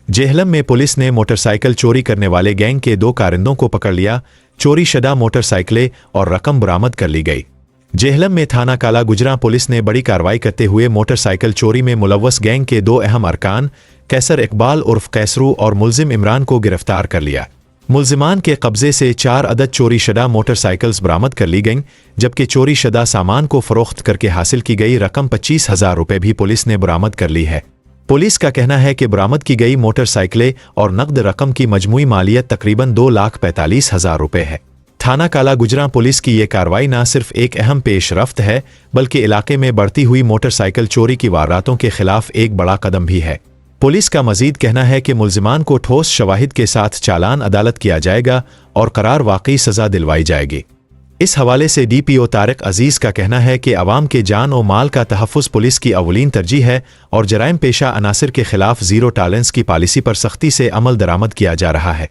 जेहलम में पुलिस ने मोटरसाइकिल चोरी करने वाले गैंग के 2 कारिंदों को पकड़ लिया। चोरी शुदा मोटरसाइकिलें और रकम बरामद कर ली गई। जेहलम में थाना काला गुजरा पुलिस ने बड़ी कार्रवाई करते हुए मोटरसाइकिल चोरी में मुलव्वस गैंग के 2 अहम अरकान कैसर इकबाल उर्फ कैसरू और मुलजिम इमरान को गिरफ्तार कर लिया। मुलजिमान के कब्जे से 4 अदद चोरी शुदा मोटरसाइकिल्स बरामद कर ली गईं, जबकि चोरी शुदा सामान को फरोख्त करके हासिल की गई रकम 25,000 रुपये भी पुलिस ने बरामद कर ली है। पुलिस का कहना है कि बरामद की गई मोटरसाइकिलें और नकद रकम की मजमूई मालियत तकरीबन 2,45,000 रुपये है। थाना काला गुजरा पुलिस की ये कार्रवाई न सिर्फ एक अहम पेशरफ्त है, बल्कि इलाके में बढ़ती हुई मोटरसाइकिल चोरी की वारदातों के खिलाफ एक बड़ा कदम भी है। पुलिस का मजीद कहना है कि मुलजिमान को ठोस शवाहिद के साथ चालान अदालत किया जाएगा और करार वाकई सजा दिलवाई जाएगी। इस हवाले से DPO तारिक अजीज का कहना है कि अवाम के जान और माल का तहफ़्फ़ुज़ पुलिस की अवलीन तरजीह है और जराइम पेशा अनासिर के खिलाफ ज़ीरो टॉलरेंस की पॉलिसी पर सख्ती से अमल दरामद किया जा रहा है।